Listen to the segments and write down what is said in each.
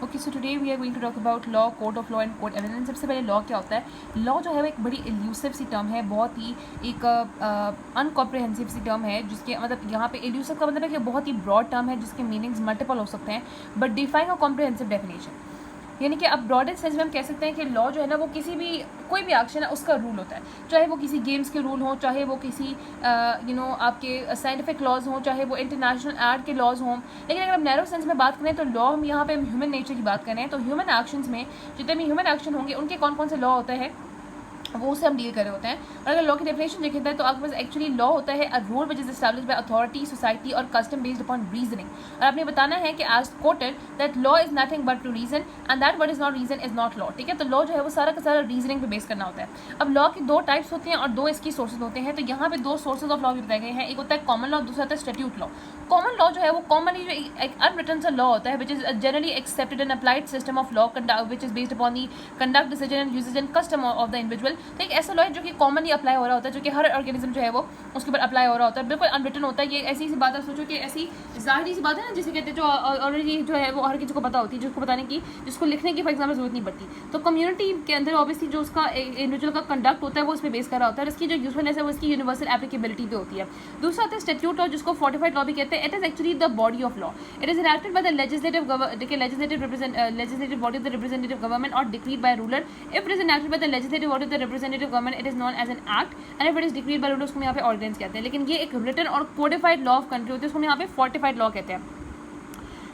Okay, so today we are going to talk about law, code of law and code evidence. सबसे पहले law क्या होता है? Law जो है वो एक बड़ी एल्यूसिव सी टर्म है, बहुत ही एक अनकॉम्प्रिहेंसिव सी टर्म है, जिसके मतलब यहाँ पे एल्यूसिव का मतलब है कि बहुत ही ब्रॉड टर्म है जिसके मीनिंग्स मल्टीपल हो सकते हैं, but define a comprehensive definition. यानी कि अब ब्रॉडेस्ट सेंस में हम कह सकते हैं कि लॉ जो है ना वो किसी भी कोई भी एक्शन है उसका रूल होता है, चाहे वो किसी गेम्स के रूल हों, चाहे वो किसी आपके साइंटिफिक लॉज हों, चाहे वो इंटरनेशनल आर्ट के लॉज हों। लेकिन अगर हम नैरो सेंस में बात करें तो लॉ हम यहाँ पे ह्यूमन नेचर की बात करें तो ह्यूमन एक्शंस में जितने भी ह्यूमन एक्शन होंगे उनके कौन कौन से लॉ होते हैं वो उससे हम डील कर रहे होते हैं। और अगर लॉ की डेफिनेशन देखें तो आपके पास एक्चुअली लॉ होता है a rule which is established by authority, society और कस्टम बेस्ड अपॉन रीजनिंग। और आपने बताना है कि as quoted that law is nothing but to reason and that what is not reason is not law. ठीक है, तो लॉ जो है वो सारा का सारा रीजनिंग पे बेस करना होता है। अब लॉ की दो टाइप्स होती हैं और दो इसकी सोर्सेज होते हैं। तो यहाँ पे दो सोर्सेज ऑफ लॉ भी बताए गए हैं, एक होता है कॉमन लॉ, दूसरा होता है स्टैट्यूट लॉ। कॉमन लॉ जो है वो कॉमनली जो एक अनरिटन सा लॉ होता है which is generally accepted and applied system of law which is based upon the conduct, decision and usages and custom of the individual. तो एक ऐसा लॉ है जो कि कॉमनली अप्लाई हो रहा होता है, जो कि हर ऑर्गेनिज्म जो है वो उसके ऊपर अप्लाई हो रहा होता है, बिल्कुल अनरिटन होता है। ये ऐसी सी बात आप सोचो कि ऐसी जाहिर सी बात है ना जिसे कहते हैं जो ऑलरेडी जो है वो हर किसी को पता होती है, जिसको बताने की जिसको लिखने की फॉर एग्जाम्पल जरूरत नहीं पड़ती। तो कम्युनिटी के अंदर ऑब्वियसली जो उसका इंडिविजुअल का कंडक्ट होता है वो उस पर बेस कर रहा होता है, इसकी जो यूजफुलनेस है वो इसकी यूनिवर्सल एप्लीकेबिलिटी पे होती है। दूसरा आता है स्टैट्यूट लॉ, जिसको फोर्टिफाइड लॉ भी कहते हैं। It is actually the body of law. It is enacted by the legislative body of the representative government और decreed by ruler. If it is enacted by the legislative body of the representative government it is known as an act and if it is decreed by ruler उसको यहाँ पे ordinance कहते हैं। लेकिन ये एक written और कोडिफाइड लॉ ऑफ कंट्री होती है, उसको यहाँ पे फोर्टिफाइड लॉ कहते हैं।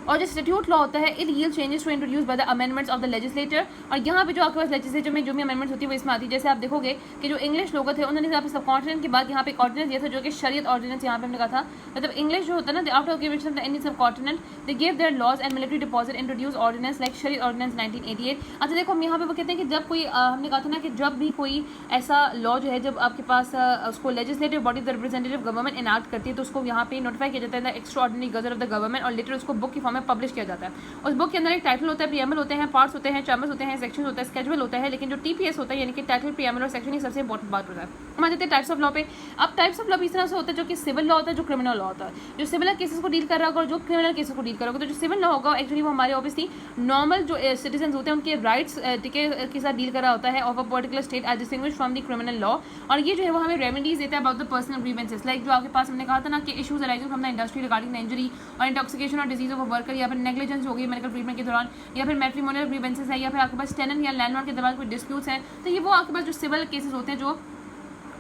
और जो स्टैट्यूट लॉ होता है it yield changes to introduce by the amendments of the legislator. और यहाँ पे जो आपके पास लेजिस्लेचर में जो भी अमेंडमेंट्स होती है वो इसमें आती है। जैसे आप देखोगे कि जो इंग्लिश लोग थे उन्होंने यहाँ पे सब कॉन्टिनेंट के बाद यहाँ पे एक ऑर्डिनेंस दिया था जो कि शरीयत ऑर्डिनेंस यहाँ पे हमने कहा था। मतलब इंग्लिश जो होता है ना after occupation of the Indian subcontinent they give their laws and military deposit introduce ordinance like शरीयत ऑर्डिनेंस 1988। अच्छा देखो हम यहाँ पे वो कहते हैं कि जब कोई हमने कहा था ना कि जब भी कोई ऐसा लॉ जो है जब आपके पास उसको legislative body the representative government enact करती है तो उसको यहाँ पे नोटिफाई किया जाता है the extra ordinary gazette of the government और लेटर उसको बुक की फॉर्म में पब्लिश किया जाता है। उस बुक के अंदर एक टाइटल होता है, प्रीएम्बल होते हैं, पार्ट्स होते हैं, चैप्टर्स होते हैं, सेक्शन होता है, स्केड्यूल होता है। लेकिन जो टीपीएस होता है यानी कि टाइटल, प्रीएम्बल और सेक्शन, ये सबसे इंपॉर्टेंट बात होता है। हम आ जाते हैं टाइप्स ऑफ लॉ पे। अब टाइप्स ऑफ लॉ इस तरह से होता है जो कि सिविल लॉ होता है, जो क्रिमिनल लॉ होता है, जो सिविल केसेस को डील कर रहा होगा और जो क्रिमिनल केसेस को डील कर रहा होगा। तो जो सिविल लॉ होगा एक्चुअली वो हमारे ऑब्वियसली नॉर्मल जो सिटीजन होते हैं उनके राइट्स के साथ डील कर रहा होता है of a particular state as distinguished from the criminal law. और ये जो है वो हमें रेमेडीज देता है about the personal grievances, like जो आपके पास हमने कहा था ना कि issues arising from the industry regarding the injury और इंटॉक्सिकेशन और डिजीज ऑफ अ वर्कर, या फिर नेग्लिजेंस हो गई मेडिकल ट्रीटमेंट के दौरान, या फिर मैट्रिमोनियल ग्रीवेंसेस है, या फिर आपके पास टेनेंट या लैंडलॉर्ड के दौरान कोई डिस्प्यूट्स हैं। तो ये वो आपके पास जो सिविल केसेस होते हैं जो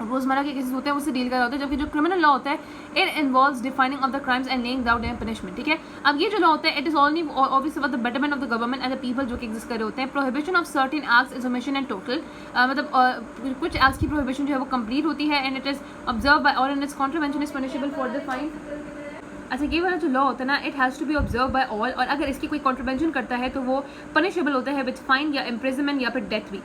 रोजमर्रा के केसेस होते हैं उससे डील कर रहा होता है। जबकि जो क्रिमिनल लॉ होता है it involves defining of the crimes and laying down their punishment. ठीक है, अब ये जो लॉ होता है it is only obviously for the betterment of the government and the people जो कि एग्जिस्ट कर रहे होते हैं। Prohibition of certain acts is omission and total, मतलब कुछ एक्ट्स की प्रोहिबिशन जो है वो कंप्लीट होती है and it is observe by और and its contravention is punishable for the fine. अच्छा, ये वाला जो लॉ होता है ना it has to be observe by all, और अगर इसकी कोई कॉन्ट्रीवेंशन करता है तो वो पनिशेबल होता है विद फाइन या इम्प्रिजनमेंट या फिर डेथ भी।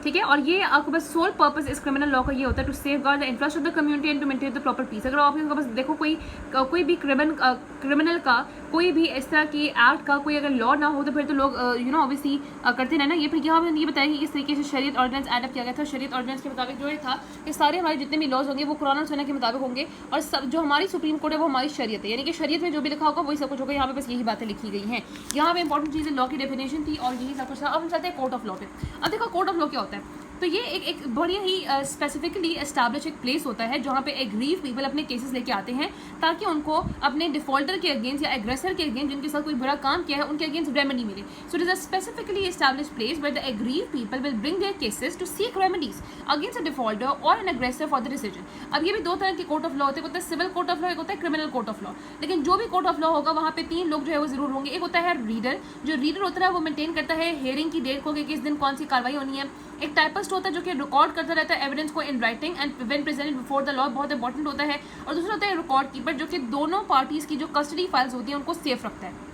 ठीक है, और ये आपके पास सोल पर्पस इस क्रिमिनल लॉ का ये होता है to safeguard the interest of the community and to maintain the proper peace. अगर आपके पास देखो कोई भी क्रिमिनल का कोई भी इस तरह की एक्ट का कोई अगर लॉ ना हो तो फिर तो लोग ऑब्वियसली करते रहना। ये फिर यहाँ पर ये बताया कि किस तरीके से शरीयत ऑर्डिनेंस एडअप किया गया था। शरीयत ऑर्डिनेंस के मुताबिक जो ये था कि सारे हमारे जितने भी लॉज होंगे वो कुरान और सुन्नह के मुताबिक होंगे और सब जो हमारी सुप्रीम कोर्ट है वो हमारी शरीयत है, यानी कि शरीयत में जो भी लिखा होगा वही सब कुछ होगा। यहाँ पे बस यही बातें लिखी गई हैं। यहाँ पे इंपॉर्टेंट चीज़ लॉ की डेफिनेशन थी और यही सब कुछ था। अब हम चलते हैं कोर्ट ऑफ लॉ पे। अब देखो कोर्ट ऑफ लॉ क्या होता है। तो ये एक बड़ी ही स्पेसिफिकली एस्टैब्लिश एक प्लेस होता है जहाँ पे एग्रीव पीपल अपने केसेस लेके आते हैं ताकि उनको अपने डिफॉल्टर के अगेंस्ट या एग्रेसर के अगेंस्ट जिनके साथ कोई बुरा काम किया है उनके अगेंस्ट रेमेडी मिले। So it is a specifically establish place where the aggrieve people will bring their cases to seek remedies against a defaulter और an aggressor for the decision. अब ये भी दो तरह के कोर्ट ऑफ लॉ होते हैं, होता है सिविल कोर्ट ऑफ लॉ, एक होता है क्रिमिनल कोर्ट ऑफ लॉ। लेकिन जो भी कोर्ट ऑफ लॉ होगा वहाँ पे तीन लोग जो है वो जरूर होंगे। एक होता है रीडर, जो रीडर होता है वो मेंटेन करता है हियरिंग की डेट को कि किस दिन कौन सी कार्रवाई होनी है। एक टाइपिस्ट होता है जो कि रिकॉर्ड करता रहता है एविडेंस को in writing and when presented before the law, बहुत इंपॉर्टेंट होता है। और दूसरा होता है रिकॉर्ड कीपर जो कि दोनों पार्टीज की जो कस्टडी फाइल्स होती हैं उनको सेफ रखता है।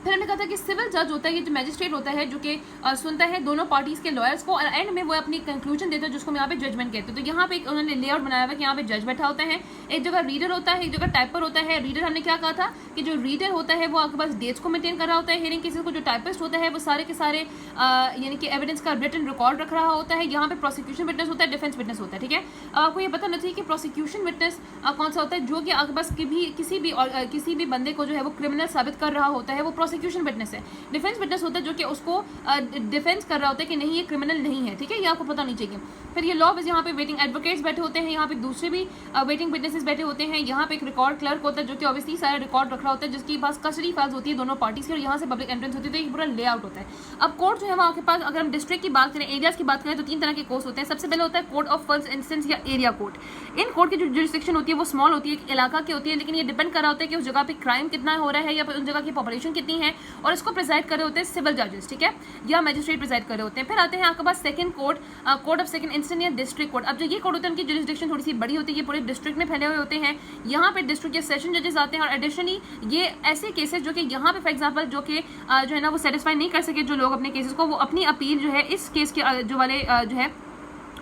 फिर हमने कहा था कि सिविल जज होता है, ये जो मैजिस्ट्रेट होता है जो कि सुनता है दोनों पार्टीज के लॉयर्स को और एंड में वो अपनी कंक्लूजन देता है जिसको हम यहाँ पे जजमेंट कहते हैं। तो यहाँ पे एक उन्होंने लेआउट बनाया हुआ है कि यहाँ पे जज बैठा होता है, एक जगह रीडर होता है, एक जगह टाइपर होता है। रीडर हमने क्या कहा था कि जो रीडर होता है वो आपके पास डेट्स को मेंटेन कर रहा होता है हियरिंग केसेस को। जो टाइपिस्ट होता है वो सारे के सारे यानी कि एविडेंस का रिटन रिकॉर्ड रख रहा होता है। यहाँ पे प्रोसिक्यूशन विटनेस होता है, डिफेंस विटनेस होता है। ठीक है, आपको ये पता नहीं चाहिए कि प्रोसिक्यूशन विटनेस कौन सा होता है, जो कि आपके पास किसी भी बंदे को जो है वो क्रिमिनल साबित कर रहा होता है वो प्रोसिक्यूशन विटनेस है, डिफेंस विटनेस होता है जो कि उसको डिफेंस कर रहा होता है कि नहीं ये क्रिमिनल नहीं है, ठीक है, ये आपको पता नहीं चाहिए। फिर ये लॉ यहाँ पे वेटिंग एडवोकेट्स बैठे होते हैं, यहाँ पे दूसरे भी वेटिंग विटनेसेस बैठे होते हैं, यहाँ पे एक रिकॉर्ड क्लर्क होता है जो कि ऑब्वियसली सारा रिकॉर्ड रख रहा होता है, जिसके पास कस्टडी फाइल्स होती है दोनों पार्टीज की, और यहाँ से पब्लिक एंट्रेंस होती है, तो ये पूरा लेआउट होता है। अब कोर्ट जो है वहाँ के पास, अगर हम डिस्ट्रिक्ट की बात करें, एरियाज की बात करें, तो 3 तरह के कोर्ट होते हैं। सबसे पहले होता है कोर्ट ऑफ फर्स्ट इंस्टेंस या एरिया कोर्ट। इन कोर्ट की जो जुरिस्डिक्शन होती है वो स्मॉल होती है, एक इलाका की होती है, लेकिन ये डिपेंड कर रहा होता है कि उस जगह पे क्राइम कितना हो रहा है या उस जगह की पॉपुलेशन कितनी है, और इसको प्रिसाइड कर रहे होते हैं सिविल जजेस, ठीक है, या मैजिस्ट्रेट प्रिसाइड कर रहे होते हैं। फिर आते हैं आपके पास second court, court of second instance या डिस्ट्रिक्ट कोर्ट। अब जो ये कोर्ट होते हैं उनकी जुरिस्डिक्शन थोड़ी सी बड़ी होती है, ये पूरे डिस्ट्रिक्ट में फैले हुए होते हैं। यहाँ पे डिस्ट्रिक्ट के सेशन जजेस आते हैं, और एडिशनली ये ऐसे केसेस जो कि यहाँ पे फॉर एग्जाम्पल जो कि जो है ना वो सेटिस्फाई नहीं कर सके जो लोग अपने केसेस को, वो अपनी अपील जो है इस केस के जो वाले जो है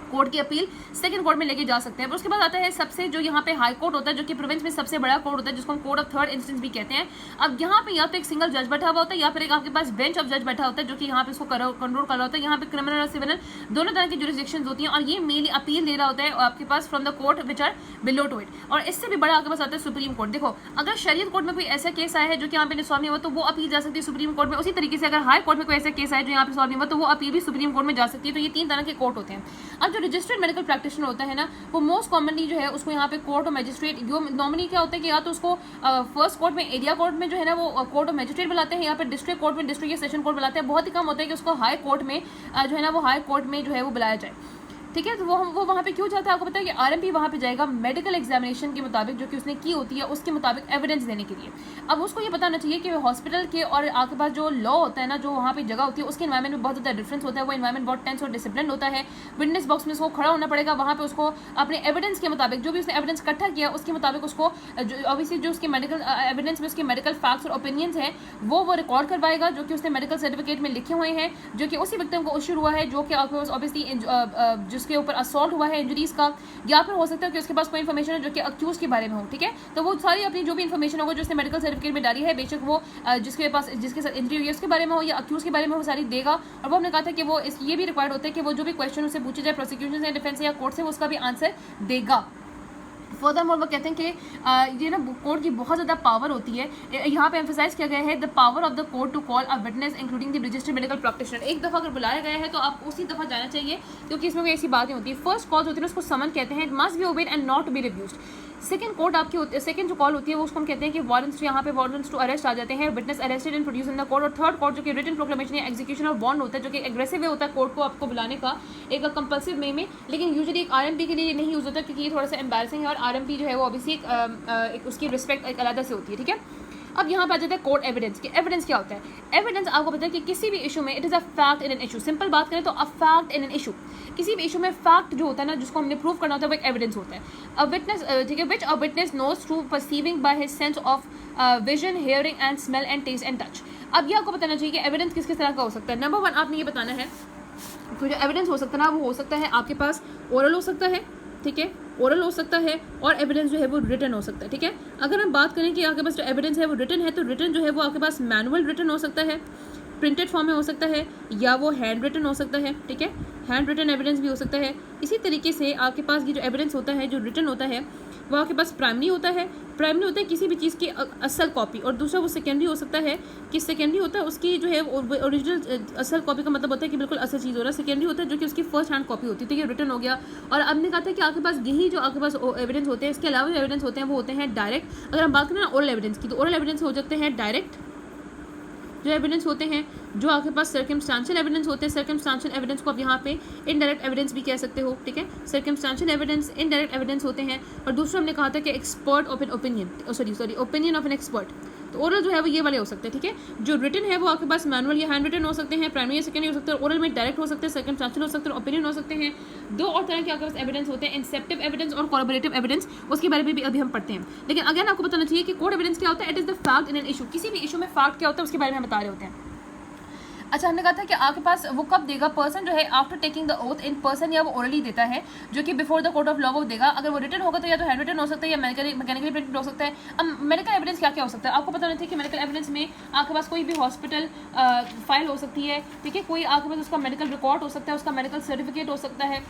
कोर्ट की अपील सेकंड कोर्ट में लेके जा सकते हैं। उसके बाद आता है सबसे जो यहाँ पे हाई कोर्ट होता है जो कि प्रोविंस में सबसे बड़ा कोर्ट होता है, जिसको हम कोर्ट ऑफ थर्ड इंस्टेंस भी कहते हैं। अब यहाँ पे या तो एक सिंगल जज बैठा हुआ होता है या फिर एक आपके पास बेंच ऑफ जज बैठा होता है जो कि यहाँ पे इसको कंट्रोल कर रहा होता है। यहाँ पे क्रिमिनल और सिविल दोनों तरह की जुरिस्डिक्शन होती हैं, और ये मेनली अपील दे रहा होता है आपके पास from the court which are below to it. और इससे भी बड़ा आपके पास आता है सुप्रीम कोर्ट। देखो अगर शरीयत कोर्ट में कोई ऐसा केस आया है जो कि यहाँ पे सॉल्व नहीं हुआ तो वो अपील जा सकती है सुप्रीम कोर्ट में। उसी तरीके से अगर हाई कोर्ट में कोई ऐसा केस आया जो यहाँ पे सॉल्व नहीं हुआ तो वो अपील भी सुप्रीम कोर्ट में जा सकती है। तो ये 3 तरह के कोर्ट होते हैं। अब जो रजिस्टर्ड मेडिकल प्रैक्टिशनर होता है ना, वो मोस्ट कॉमनली जो है उसको यहाँ पे कोर्ट और मैजिस्ट्रेट, जो नॉर्मली क्या होता है कि या तो उसको फर्स्ट कोर्ट में एरिया कोर्ट में जो है ना वो कोर्ट और मैजिस्ट्रेट बुलाते हैं, यहाँ पे डिस्ट्रिक्ट कोर्ट में डिस्ट्रिक्ट या सेशन कोर्ट बुलाते हैं। बहुत ही कम होता है कि उसको हाई कोर्ट में जो है ना वो हाई कोर्ट में जो है वो बुलाया जाए, ठीक है। तो वो वहाँ पे क्यों जाता है आपको पता है कि आरएमपी वहाँ पे जाएगा मेडिकल एग्जामिनेशन के मुताबिक जो कि उसने की होती है उसके मुताबिक एविडेंस देने के लिए। अब उसको ये बताना चाहिए कि हॉस्पिटल के और आपके पास जो लॉ होता है ना, जो वहाँ पे जगह होती है उसके एनवायरमेंट में बहुत ज़्यादा डिफरेंस होता है। वो एनवायरमेंट बहुत टेंस और डिसिप्लिन होता है। विटनेस बॉक्स में उसको खड़ा होना पड़ेगा, वहाँ पे उसको अपने एविडेंस के मुताबिक जो भी उसने एविडेंस इकट्ठा किया उसके मुताबिक उसको ऑब्वियसली जो उसके मेडिकल एविडेंस में उसके मेडिकल फैक्ट्स और ओपिनियंस हैं वो रिकॉर्ड करवाएगा जो कि उसने मेडिकल सर्टिफिकेट में लिखे हुए हैं, जो कि उसी विक्टिम को इशू हुआ है, जो कि ऑब्वियसली जिसके ऊपर असॉल्ट हुआ है इंजरीज का, या फिर हो सकता है कि उसके पास कोई इन्फॉर्मेशन है जो कि अक्यूज के बारे में हो, ठीक है। तो वो सारी अपनी जो भी इन्फॉर्मेशन होगा जो उसने मेडिकल सर्टिफिकेट में डाली है, बेशक वो जिसके साथ इंजरी हुई है उसके बारे में हो या अक्यूज के बारे में वो सारी देगा। और वो हमने कहा था कि वो ये भी रिक्वायर्ड होता है कि वो जो भी क्वेश्चन उससे पूछे जाए प्रोसिक्यूशन से, डिफेंस से या कोर्ट से, वो उसका भी आंसर देगा। फर्दरमोर वो कहते हैं कि ये ना कोर्ट की बहुत ज़्यादा पावर होती है। यहाँ पे एम्फसाइज किया गया है the power of the court to call a witness including the registered medical practitioner. एक दफ़ा अगर बुलाया गया है तो आप उसी दफ़ा जाना चाहिए, क्योंकि इसमें कोई ऐसी बात नहीं होती। फर्स्ट कॉल होती है उसको समन कहते हैं, it must be obeyed and not be reviewed. Second court आपकी होती है, सेकंड जो कॉल होती है वो उसको हम कहते हैं कि वारंट्स, यहाँ पे वारंट्स टू अरेस्ट आ जाते हैं, witness arrested and produce in the court. और थर्ड कोर्ट जो कि रिटन प्रोक्लेमेशन या एग्जीक्यूशन ऑफ वारंट होता है, जो कि एग्रेसिव वे होता है कोर्ट को आपको बुलाने का एक कंपल्सिव वे में, लेकिन यूजुअली एक आरएमपी के लिए नहीं यूज होता क्योंकि ये थोड़ा सा एम्बैरसिंग है, और आरएमपी जो है वो ऑब्वियसली एक उसकी रिस्पेक्ट एक अलग से होती है, ठीक है। अब यहाँ पर आ जाता है कोर्ट एविडेंस के। एविडेंस क्या होता है? एविडेंस आपको पता है कि किसी भी इशू में it is a fact in an issue. Simple बात करें तो a fact in an issue, किसी भी इशू में फैक्ट जो होता है ना जिसको हमने प्रूव करना होता है वो एक एविडेंस होता है। अ विटनेस, ठीक है, which a witness knows through perceiving by his sense of vision, hearing and smell and taste and touch. अब ये आपको बताना चाहिए कि एविडेंस किस किस तरह का हो सकता है। नंबर 1 आपने ये बताना है तो जो एविडेंस हो सकता है ना वो हो सकता है आपके पास ओरल हो सकता है, ठीक है, ओरल हो सकता है, और एविडेंस जो है वो रिटन हो सकता है, ठीक है। अगर हम बात करें कि आपके पास जो एविडेंस है वो रिटन है तो रिटन जो है वो आपके पास मैनुअल रिटन हो सकता है, प्रिंटेड फॉर्म में हो सकता है, या वो हैंड रिटन हो सकता है, ठीक है, हैंड रिटन एविडेंस भी हो सकता है। इसी तरीके से आपके पास ये जो एविडेंस होता है जो रिटन होता है वो आपके पास प्राइमरी होता है। प्राइमरी होता है किसी भी चीज़ की असल कॉपी, और दूसरा वो सेकेंडरी हो सकता है कि सेकेंडरी होता है उसकी जो है ओरिजिनल असल कॉपी का मतलब होता है कि बिल्कुल असल चीज़ हो रहा है। सेकेंडरी होता है जो कि उसकी फर्स्ट हैंड कॉपी होती है, तो ये रिटन हो गया। और अब ने कहा था कि आपके पास यही जो आपके पास एविडेंस होते हैं, इसके अलावा जो एविडेंस होते हैं वो होते हैं डायरेक्ट। अगर हम बात करें ना ओरल एविडेंस की, तो ओरल एविडेंस हो सकते हैं डायरेक्ट जो एविडेंस होते हैं, जो आपके पास सर्कमस्टेंशियल एविडेंस होते हैं। सर्कमस्टेंशियल एविडेंस को आप यहाँ पे इनडायरेक्ट एविडेंस भी कह सकते हो, ठीक है। सर्कमस्टेंशियल एविडेंस इनडायरेक्ट एविडेंस होते हैं। और दूसरा हमने कहा था कि expert of an opinion, sorry opinion of an expert. तो ओरल जो है वो ये वाले हो सकते हैं, ठीक है। जो रिटन है वो आपके पास मैनुअल या हैंड रिटन हो सकते हैं, प्राइमरी या सेकेंडरी हो सकते हैं, ओरल में डायरेक्ट हो सकते हैं, सर्कमस्टेंशियल हो सकते हैं, ओपिनियन हो सकते हैं। 2 और तरह के आपके पास एविडेंस होते हैं, इंसेप्टिव एविडेंस और कोलैबोरेटिव एविडेंस, उसके बारे में भी अभी हम पढ़ते हैं। लेकिन अगेन आपको बताना चाहिए कि कोर्ट एविडेंस क्या होता है, it is the fact in an issue. किसी भी इशू में फैक्ट क्या होता है उसके बारे में हम बता रहे होते हैं। अच्छा, हमने कहा था कि आपके पास वो कब देगा, पर्सन जो है after taking the oath in person, या वो ओरली देता है, जो कि before the court of law वो देगा। अगर वो रिटन होगा तो या तो हैंड रिटन हो सकता है या मैकेनिकली प्रिंटेड हो सकता है। अब मेडिकल एविडेंस क्या क्या हो सकता है आपको पता नहीं था कि मेडिकल एविडेंस में आपके पास कोई भी हॉस्पिटल फाइल हो सकती है, ठीक है, कोई आपके पास उसका मेडिकल रिकॉर्ड हो सकता है, उसका मेडिकल सर्टिफिकेट हो सकता है।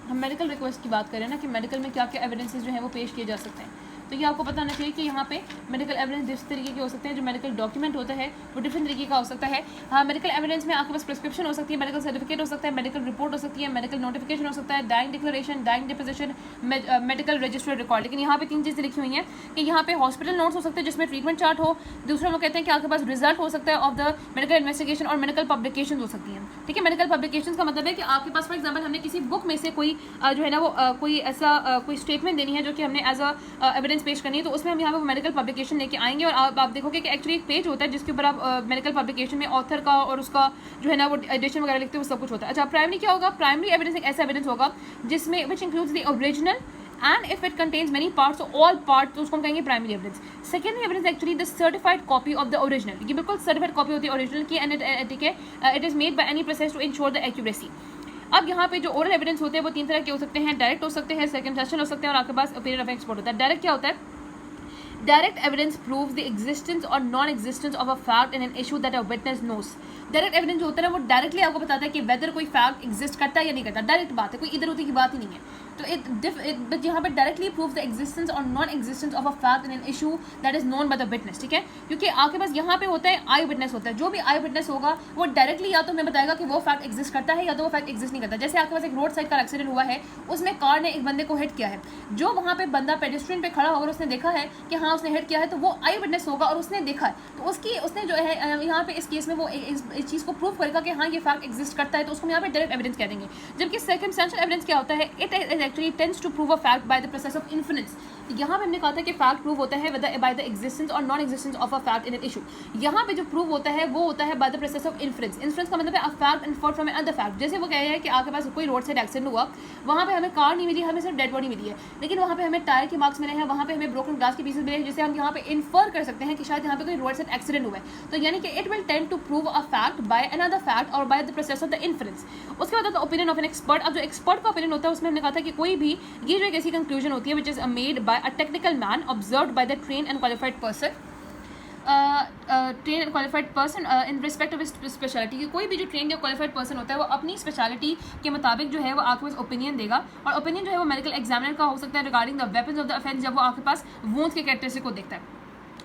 हम मेडिकल रिक्वेस्ट की बात करें ना कि मेडिकल में क्या क्या एविडेंसेस जो है वो पेश किए जा सकते हैं। तो ये आपको पता होना चाहिए कि यहाँ पे मेडिकल एविडेंस जिस तरीके के हो सकते हैं, जो मेडिकल डॉक्यूमेंट होता है वो डिफरेंट तरीके का हो सकता है। हाँ, मेडिकल एविडेंस में आपके पास प्रिस्क्रिप्शन हो सकती है, मेडिकल सर्टिफिकेट हो सकता है, मेडिकल रिपोर्ट हो सकती है, मेडिकल नोटिफिकेशन हो सकता है, dying declaration, dying deposition, medical registered record. लेकिन यहाँ पे 3 चीज़ें लिखी हुई हैं कि यहाँ पे हॉस्पिटल नोट्स हो सकते हैं जिसमें ट्रीटमेंट चार्ट हो। दूसरा लोग कहते हैं कि आपके पास रिजल्ट हो सकता है ऑफ द मेडिकल इन्वेस्टिगेशन, और मेडिकल पब्लिकेशन हो सकती हैं। ठीक है, मेडिकल पब्लिकेशन का मतलब है कि आपके पास फॉर एग्जाम्पल हमने किसी बुक में से कोई जो है ना वो कोई ऐसा कोई स्टेटमेंट देनी है जो कि हमने एज अ एविडेंस पेश करनी है, तो उसमें हम यहाँ पे मेडिकल पब्लिकेशन लेके आएंगे और आप देखोगे कि एक्चुअली एक पेज होता है जिसके ऊपर आप मेडिकल पब्लिकेशन में ऑथर का और उसका जो है ना वो एडिशन वगैरह लिखते हैं, वो सब कुछ होता है। अच्छा, प्राइमरी क्या होगा? प्राइमरी एविडेंस एक ऐसा एविडेंस होगा जिसमें which includes the original and if it contains many parts, so all parts, तो उसको हम कहेंगे primary evidence. Secondary evidence actually the certified copy of the original, ये बिल्कुल सर्टिफाइड कॉपी होती है ओरिजिनल की, एंड ठीक है it is made by any process to ensure the accuracy. अब यहाँ पे जो ओरल एविडेंस होते हैं वो 3 तरह के हो सकते हैं, डायरेक्ट हो सकते हैं, सर्कमस्टेंशियल हो सकते हैं, और आपके पास ओपिनियन ऑफ एक्सपर्ट होता है। डायरेक्ट क्या होता है? Direct evidence proves the existence or non-existence of a fact in an issue that a witness knows. Direct evidence जो होता है वो डायरेक्टली आपको बताता है कि वेदर कोई फैक्ट एग्जिस्ट करता है या नहीं करता। डायरेक्ट बात है, कोई इधर उधर की बात ही नहीं है। तो यहाँ पे डायरेक्टली प्रूव द एग्जिस्टेंस और non existence of a fact in an issue that is known by the witness. ठीक है, क्योंकि आपके पास यहाँ पे होता है आई विटनेस होता है। जो भी आई विटनेस होगा वो डायरेक्टली या तो हमें बताएगा कि वो फैक्ट एग्जिस्ट करता है या तो वो फैक्ट एग्जिस्ट नहीं करता। जैसे आपके पास एक रोड साइड का एक्सीडेंट हुआ है, उसमें कार ने एक बंदे को हिट किया है, जो वहाँ पे बंदा पेडेस्ट्रियन पे खड़ा होकर उसने देखा है कि हाँ उसने हिट किया है, तो वो आई विटनेस होगा और उसने देखा है, तो उसने जो है यहाँ पे इस केस में वो इस चीज़ को प्रूव करेगा कि हाँ ये फैक्ट एग्जिस्ट करता है, तो उसको हम यहाँ पे डायरेक्ट एविडेंस कह देंगे। जबकि सर्कमस्टेंशियल एविडेंस क्या होता है? It is actually tends to prove a fact by the process of inference. यहाँ पे हमने कहा था कि फैक्ट प्रूव होता है बाय द एग्जिस्टेंस और non existence of a fact in an issue. यहाँ पे जो प्रूव होता है वो होता है bye the process of inference. Inference का मतलब है a fact inferred from other fact. जैसे वो कह रहे हैं कि आपके पास कोई रोड साइड एक्सीडेंट हुआ, वहाँ पे हमें कार नहीं मिली, हमें सिर्फ डेड बॉडी मिली है, लेकिन वहाँ पे हमें टायर के मार्क्स मिले हैं, वहाँ पे हमें ब्रोकन ग्लास के पीसेस मिले हैं, जिससे हम यहाँ पे इन्फर कर सकते हैं कि शायद यहाँ पे कोई रोड साइड एक्सीडेंट हुआ है। तो यानी कि it will tend to prove a fact by another fact और by the process of the inference. उसके बाद होता है ओपिनियन ऑफ एन एक्सपर्ट। अब जो एक्सपर्ट का ओपिनियन होता है उसमें हमने कहा था कि कोई भी ये जो एक ऐसी कंक्लूजन होती है which is made bye a technical man observed by the train and qualified person train and qualified person in respect of speciality. कोई भी जो ट्रेन या क्वालिफाइड पर्सन होता है वो अपनी स्पेशलिटी के मुताबिक जो है वो आपके पास ओपिनियन देगा, और ओपिनियन जो है वो मेडिकल एग्जामिनर का हो सकता है regarding the weapons of the offence, जब वो आपके पास वूंड्स के कैरेक्टरिस्टिक को देखता है।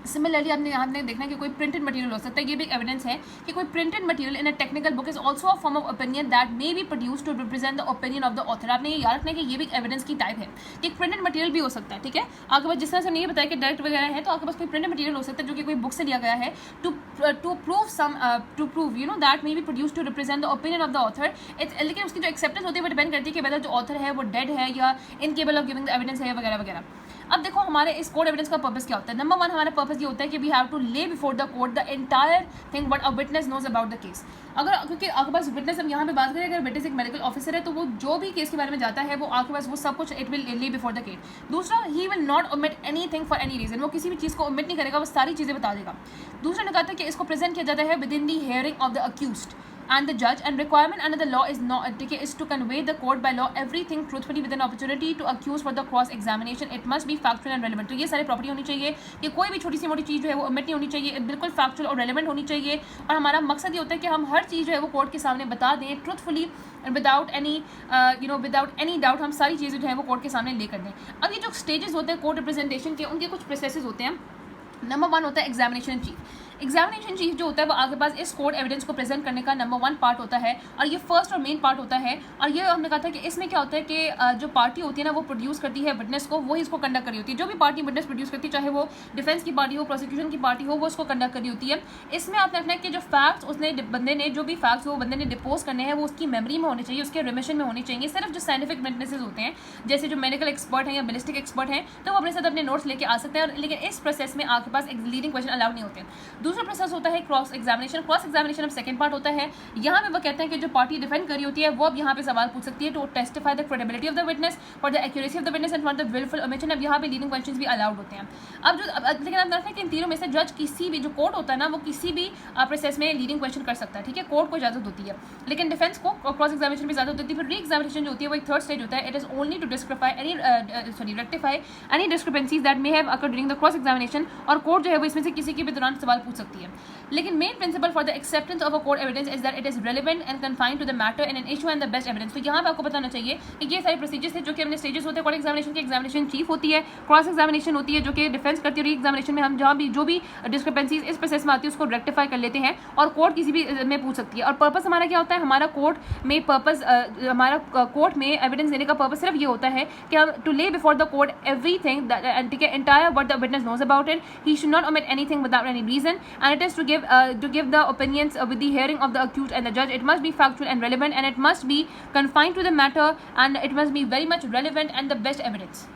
सिमिलरली आपने देखना है कि कोई प्रिंटेड मटेरियल हो सकता है, ये भी एक एविडेंस है कि कोई printed material in a technical book is also a form of opinion that may be produce to represent the opinion of the author. आपने ये याद रखना है कि ये भी एक एविडेंस की टाइप है कि एक प्रिंटेड मटेरियल भी हो सकता है। ठीक है, आपके पास जिस तरह से नहीं बताया कि डायरेक्ट वगैरह है, तो आपके पास कोई प्रिंटेड मटेरियल हो सकता है जो कि कोई बुक से लिया गया है to prove you know that may be produce to represent the opinion of the author. लेकिन उसकी जो एक्सेप्टेंस होती है वो डिपेंड करती है कि वेदर जो ऑथर है वो डेड है या इनकेबल ऑफ गिविंग द एविडेंस है वगैरह वगैरह। अब देखो हमारे इस कोड एविडेंस का पर्पस क्या होता है? नंबर 1 हमारा पर्पस ये होता है कि we have to lay before the court the entire thing what a witness knows about the case. अगर क्योंकि आपके पास विटनेस, हम यहाँ पे बात करें, अगर विटनेस एक मेडिकल ऑफिसर है तो वो जो भी केस के बारे में जाता है वो आपके पास वो सब कुछ it will lay before the case. दूसरा, he will not omit anything for any reason, वो किसी भी चीज़ को ओमिट नहीं करेगा, वो सारी चीज़ें बता देगा। दूसरा ने कहा था कि इसको प्रेजेंट किया जाता है with in the hearing of the accused and the judge, and requirement under the law is not is to convey the court by law everything truthfully with an opportunity to accuse for the cross examination. It must be factual and relevant. तो ये सारी property होनी चाहिए कि कोई भी छोटी सी मोटी चीज़ जो है वो ओमिट नहीं होनी चाहिए, बिल्कुल फैक्चुअल और रेलेवेंट होनी चाहिए। और हमारा मकसद ये होता है कि हम हर चीज़ जो है वो कोर्ट के सामने बता दें ट्रूथफुली विदाउट एनी डाउट। हम सारी चीज़ें जो है वो कोर्ट के सामने लेकर दें। अब ये जो स्टेजेस होते हैं कोर्ट रिप्रेजेंटेशन के, उनके कुछ प्रोसेसेस होते हैं। नंबर 1 होता है एग्जामिनेशन चीफ। एग्जामिनेशन चीफ जो होता है वो आपके पास इस कोर्ट एविडेंस को प्रेजेंट करने का नंबर 1 पार्ट होता है, और ये फर्स्ट और मेन पार्ट होता है। और ये हमने कहा था कि इसमें क्या होता है कि जो पार्टी होती है ना वो प्रोड्यूस करती है विटनेस को, वही इसको कंडक्ट करी होती है। जो भी पार्टी विटनेस प्रोड्यूस करती है, चाहे वो डिफेंस की पार्टी हो, प्रोसिक्यूशन की पार्टी हो, वो इसको कंडक्ट करी होती है। इसमें आपने रखना है कि जो फैक्ट्स उसने बंदे ने जो भी फैक्ट्स वो बंदे ने डिपोज करने हैं वो उसकी मेमोरी में होने चाहिए, उसके रिमिशन में होने चाहिए। सिर्फ जो साइंटिफिक विटनेसेस होते हैं, जैसे जो मेडिकल एक्सपर्ट हैं या बैलिस्टिक एक्सपर्ट हैं, तो वो अपने साथ अपने नोट्स लेके आ सकते हैं, लेकिन इस प्रोसेस में आपके पास एक लीडिंग क्वेश्चन अलाउड नहीं होते हैं। दूसरा प्रोसेस होता है क्रॉस एग्जामिनेशन। क्रॉस एग्जामिनेशन अब सेकंड पार्ट होता है। यहाँ पे वो कहते हैं कि जो पार्टी डिफेंड करी होती है वो अब यहाँ पे सवाल पूछ सकती है to testify the credibility of the witness for the accuracy of the witness and for the wilful omission. अब यहाँ पे लीडिंग क्वेश्चंस भी अलाउड होते हैं। लेकिन आप देखते हैं कि इन तीनों में से जज किसी भी जो कोर्ट होता है ना वो किसी भी प्रोसेस में लीडिंग क्वेश्चन कर सकता है। ठीक है, कोर्ट को इजाजत होती है, लेकिन डिफेंस को क्रॉस एग्जामिनेशन भी इजाजत होती है। फिर री एग्जामिनेशन जो होती है वो एक थर्ड स्टेज होता है। It is only to rectify any discrepancies that may have occurred during the cross examination. और कोर्ट जो है वो इसमें से किसी के भी दौरान सवाल पूछ सकती है. लेकिन main principle for the acceptance of a court evidence is that it is relevant and confined to the matter in an issue and the best evidence. तो यहाँ पे आपको बताना चाहिए कि ये सारे प्रोसीजर्स हैं जो कि हमने स्टेजेस होते हैं. कोर्ट एग्जामिनेशन की एग्जामिनेशन चीफ होती है, क्रॉस एग्जामिनेशन होती है जो कि डिफेंस करती है, और एग्जामिनेशन में हम जहाँ भी जो भी डिस्क्रिपेंसीज इस प्रोसेस में आती है उसको रेक्टिफाई कर लेते हैं और कोर्ट किसी भी में पूछ सकती है. और पर्पस हमारा क्या होता है, हमारा कोर्ट में पर्पस हमारा कोर्ट में एविडेंस देने का पर्पस सिर्फ ये होता है कि हम to lay before the court everything ठीक है, entire what the witness knows about it. He should not omit anything without any reason, and it is to give the opinions with the hearing of the accused and the judge. It must be factual and relevant, and it must be confined to the matter, and it must be very much relevant and the best evidence.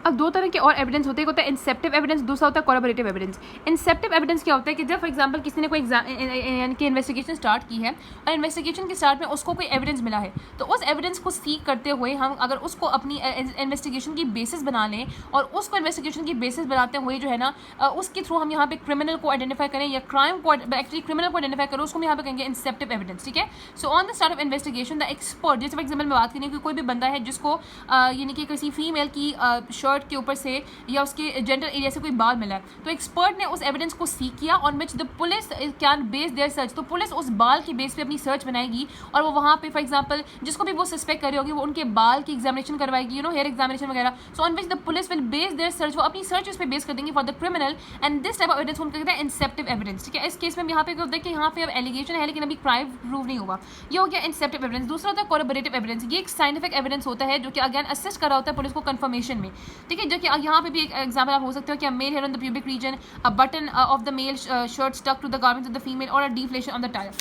अब दो तरह के और evidence होते हैं, एक होता है इंसेप्टिव एविडेंस, दूसरा होता है कोलैबोरेटिव एविडेंस. इंसेप्टिव एविडेंस क्या होता है कि जब फॉर एग्जांपल किसी ने कोई यानी कि इन्वेस्टिगेशन स्टार्ट की है और इन्वेस्टिगेशन के स्टार्ट में उसको कोई एविडेंस मिला है, तो उस एविडेंस को सीक करते हुए हम अगर उसको अपनी इन्वेस्टिगेशन की बेसिस बना लें और उसको इन्वेस्टिगेशन की बेसिस बनाते हुए जो है ना उसके थ्रू हम यहाँ पे क्रिमिनल को आइडेंटिफाई करें या क्राइम को एक्चुअली क्रिमिनल को आइडेंटिफाई करें, उसको हम यहाँ पे कहेंगे इंसेप्टिव एविडेंस. ठीक है. So on the start of investigation the expert, जैसे फॉर एग्जाम्पल में बात करें कि कोई भी बंदा है जिसको यानी कि किसी फीमेल की शर्ट के ऊपर से या उसके जेंडर एरिया से कोई बाल मिला है, तो एक्सपर्ट ने उस एविडेंस को सीक किया on which the police can base their search. तो पुलिस उस बाल के बेस पे अपनी सर्च बनाएगी और वो वहाँ पे फॉर एग्जांपल जिसको भी वो सस्पेक्ट कर रही होगी वो उनके बाल की एग्जामिनेशन करवाएगी, हेयर एग्जामिनेशन वगैरह. So on which the police will base their search, वो अपनी सर्च उस पर बेस कर देंगे for the criminal. And this type of evidence हम कहते हैं इंसेप्टिव एविडेंस. ठीक है. इस केस में यहाँ पे क्या होता है कि यहाँ पे अब एलिगेशन है लेकिन अभी क्राइम प्रूव नहीं हुआ, ये हो गया इंसेप्टिव एविडेंस. दूसरा होता है कोलैबोरेटिव एविडेंस. ये एक साइंटिफिक एविडेंस होता है जो कि अगेन असिस्ट कर रहा होता है पुलिस को कंफर्मेशन में. ठीक है. जो कि यहाँ पे भी एक एग्जाम्पल आप हो सकते हो कि male hair on the pubic region, a button of the male shirt stuck to the garments of the female और a deflation on the tyre.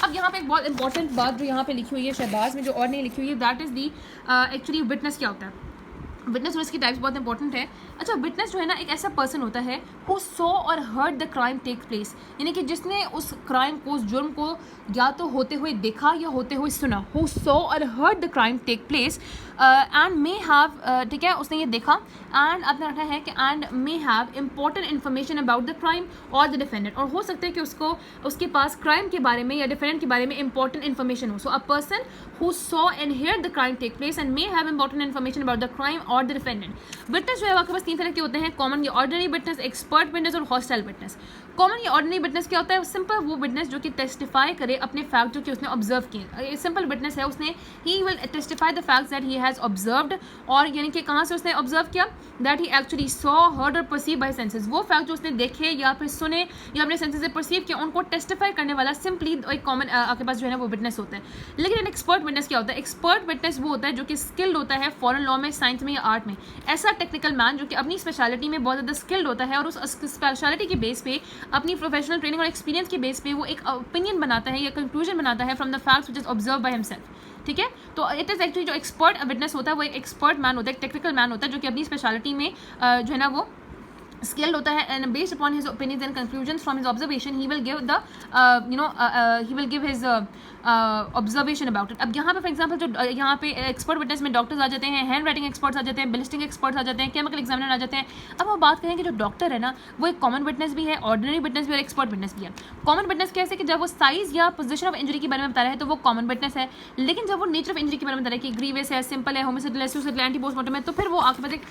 अब यहाँ पे एक बहुत इंपॉर्टेंट बात जो यहाँ पे लिखी हुई है शहबाज में जो और नहीं लिखी हुई है, that is the actually witness क्या होता है. विटनेस और इसकी टाइप्स बहुत इंपॉर्टेंट है. अच्छा, विटनेस जो है ना एक ऐसा पर्सन होता है हु सॉ और heard the crime take place, यानी कि जिसने उस क्राइम को, उस जुर्म को या तो होते हुए देखा या होते हुए सुना. हु सॉ और heard the crime take place and may have, ठीक है, उसने ये देखा एंड अपना रखा है कि and may have important information about the crime और द डिफेंडेंट, और हो सकता है कि उसको उसके पास क्राइम के बारे में या डिफेंडेंट के बारे में इंपॉर्टेंट इन्फॉर्मेशन हो. So a person who saw and hear the crime take place and may have important information about the crime और द डिफेंडेंट. विटनेस जो है आपके पास तीन तरह के होते हैं, कॉमन या ऑर्डिनरी विटनेस, एक्सपर्ट विटनेस और हॉस्टाइल विटनेस. कॉमन या ऑर्डिनरी विटनेस क्या होता है, सिंपल वो विटनेस जो कि टेस्टिफाई करे अपने फैक्ट जो कि उसने ऑब्जर्व किए. सिंपल विटनेस है, उसने he will testify the facts that he has observed, और यानी कि कहाँ से उसने ऑब्जर्व किया, that he actually saw, heard और परसीव बाय सेंसेस. वो फैक्ट जो उसने देखे या फिर सुने या अपने सेंसेस से परसीव किया उनको टेस्टिफाई करने वाला सिंपली एक कॉमन आपके पास जो है ना वो विटनेस होता है. लेकिन एक एक्सपर्ट विटनेस क्या होता है, एक्सपर्ट विटनेस वो होता है जो कि स्किल्ड होता है फॉरेन लॉ में, साइंस में या आर्ट में. ऐसा टेक्निकल मैन जो कि अपनी स्पेशलिटी में बहुत ज़्यादा स्किल्ड होता है और उस स्पेशलिटी के बेस पे अपनी प्रोफेशनल ट्रेनिंग और एक्सपीरियंस के बेस पे वो एक ओपिनियन बनाता है या कंक्लूजन बनाता है from the facts which is observe by himself. ठीक है. तो इट इज़ एक्चुअली जो एक्सपर्ट विटनेस होता है वो एक एक्सपर्ट मैन होता है, एक टेक्निकल मैन होता है जो कि अपनी स्पेशलिटी में जो है ना वो skilled होता है, and based upon his opinions and conclusions from his observation he will give the he will give his observation about it. अब यहाँ पे फॉर एग्जांपल जो यहाँ पे एक्सपर्ट विटनेस में डॉक्टर्स आ जाते हैं, हैंड राइटिंग एक्सपर्ट्स आ जाते हैं, बिलिस्टिंग एक्सपर्ट्स आ जाते हैं, केमिकल एग्जामिनर आ जाते हैं. अब हम बात करें कि जो डॉक्टर है ना वो एक कॉमन विटनेस भी है, ऑर्डिनरी विटनेस भी और एक्सपर्ट विटनेस भी है. कॉमन विटनेस कैसे कि जब वो साइज या पोजीशन ऑफ इंजरी के बारे में बता रहा है तो वो कॉमन विटनेस है, लेकिन जब वो नेचर ऑफ इंजरी के बारे में बता रहा है कि ग्रीवियस है, सिंपल है, होमिसाइडल है, सुसाइडल, एंटी पोस्टमार्टम है, तो फिर वो आपके पास एक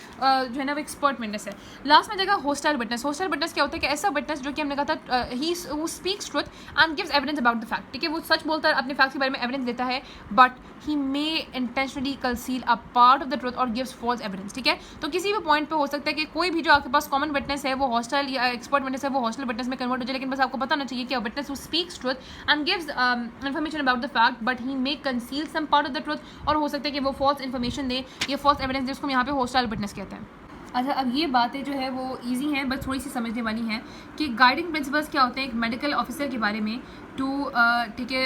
जो है ना वो एक्सपर्ट विटनेस है. लास्ट में देखा होस्टाइल विटनेस. होस्टाइल विटनेस क्या होता है कि ऐसा विटनेस जो कि हमने कहा था he speaks truth and gives evidence about the fact. ठीक है. वो सच बोलता है, अपने फैक्ट के बारे में एविडेंस देता है, but he may intentionally conceal a part of the truth और गिव्स फॉल्स एविडेंस. ठीक है. तो किसी भी पॉइंट पे हो सकता है कि कोई भी जो आपके पास कॉमन विटनेस है वो हॉस्टाइल या एक्सपर्ट विटनेस है वो हॉस्टाइल विटनेस में कन्वर्ट हो जाए, लेकिन बस आपको बताना चाहिए कि witness who speaks truth and gives information about the fact but he may conceal some part of the truth, और हो सकता है कि वो फॉल्स इन्फॉर्मेशन दे या फॉल्स एविडेंस दे, उसको यहाँ पे हॉस्टाइल विटनेस कहते हैं. अच्छा, अब ये बातें जो है वो इजी हैं, बस थोड़ी सी समझने वाली हैं कि गाइडिंग प्रिंसिपल्स क्या होते हैं एक मेडिकल ऑफिसर के बारे में टू ठीक है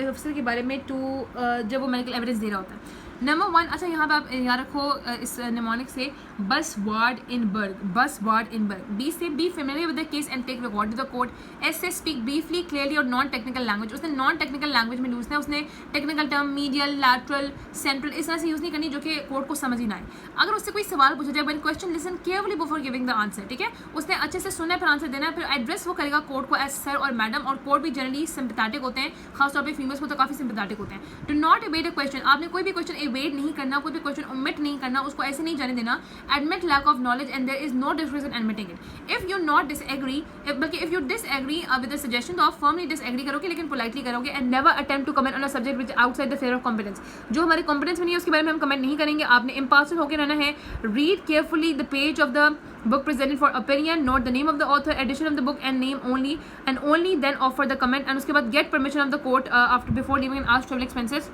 ऑफिसर के बारे में टू जब वो मेडिकल एविडेंस दे रहा होता है. नंबर 1, अच्छा यहाँ पे आप यहाँ रखो इस निमोनिक से बस वार्ड इन बर्ग, बस वार्ड इन बर्ग. बी से be familiar with the case and take record to the court. एस से स्पीक ब्रीफली क्लियरली और नॉन टेक्निकल लैंग्वेज. उसने नॉन टेक्निकल लैंग्वेज में यूज़ है, उसने technical term medial, lateral, central इस तरह से यूज़ नहीं करनी जो कि कोर्ट को समझ ही ना आए. अगर उससे कोई सवाल पूछा जाए, when question listen carefully before giving the answer. ठीक है. उसने अच्छे से सुनना है फिर आंसर देना है, फिर एड्रेस वो करेगा कोर्ट को एज सर और मैडम, और कोर्ट भी जनरली सिंपैथेटिक होते हैं, खासतौर पर फीमेल्स को तो काफ़ी सिंपैथेटिक होते हैं. Do not await a question. आपने कोई भी क्वेश्चन इवेड नहीं करना, कोई भी क्वेश्चन ओमिट नहीं करना, उसको ऐसे नहीं जाने देना. Admit lack of knowledge and there is no difference in admitting it. If you not disagree, बल्कि if you disagree with the suggestion, तो आप फर्मली डिसएग्री करोगे लेकिन पोलाइटली करोगे. And never attempt to comment on a subject which outside the sphere of competence. जो हमारे competence में नहीं है उसके बारे में हम कमेंट नहीं करेंगे. आपने इम्पार्शियल होकर रहना है. Read carefully the page of the book presented for opinion, note the name of the author, edition of the book and name only, and only then offer the comment. And उसके बाद get permission of the court after before leaving and ask travel expenses.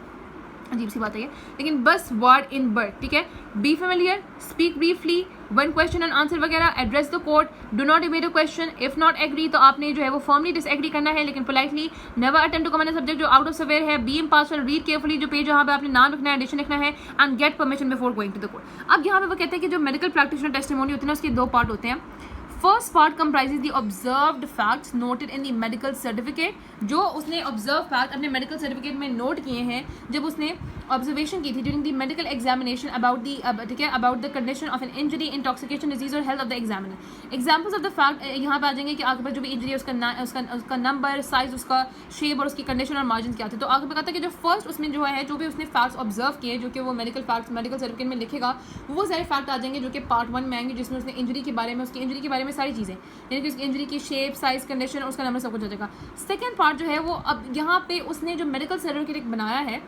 अजीब सी बात है ये, लेकिन बस word in बर्ड. ठीक है. Be familiar, speak briefly, one question and answer वगैरह, address the court, do not evade a question. If not agree तो आपने जो है वो फॉर्मली डिसएग्री करना है लेकिन politely. Never attempt to comment a subject जो आउट ऑफ सवेयर है. बी इम्पार्शियल, रीड केयरफुली जो पेज जहाँ पे आपने नाम लिखना है, एडिशन लिखना है, and get permission before going to the court. अब यहाँ पे वो कहते हैं कि जो मेडिकल प्रैक्टिशनर टेस्टिमोनी होती है ना, उसके दो पार्ट होते हैं. First part comprises the observed facts noted in the medical certificate. जो उसने ऑब्जर्व फैक्ट अपने मेडिकल सर्टिफिकेट में नोट किए हैं जब उसने ऑब्जर्वेशन की थी during the medical examination about the ठीक है about the condition of an injury, intoxication, disease और health of the examiner. Examples of the fact यहाँ पे आ जाएंगे कि आपके पास जो भी इंजरी है उसका नंबर, साइज, उसका शेप और उसकी कंडीशन और मार्जिन क्या थे. तो आगे कहता है कि जो फर्स्ट उसमें जो है जो भी उसने फैक्ट्स ऑब्जर्व किए जो कि वो मेडिकल फैक्ट्स मेडिकल सर्टिफिकेट में लिखेगा, वो सारे फैक्ट आ जाएंगे जो कि पार्ट 1 में आएंगे, जिसमें उसने इंजरी के बारे में, उसकी इंजरी के बारे में सारी चीज़ें, यानी कि उसकी इंजरी की शेप, साइज, कंडीशन और उसका नंबर सब कुछ हो जाएगा. सेकेंड पार्ट जो है वो अब यहाँ पे उसने जो मेडिकल सर्टिफिकेट बनाया है,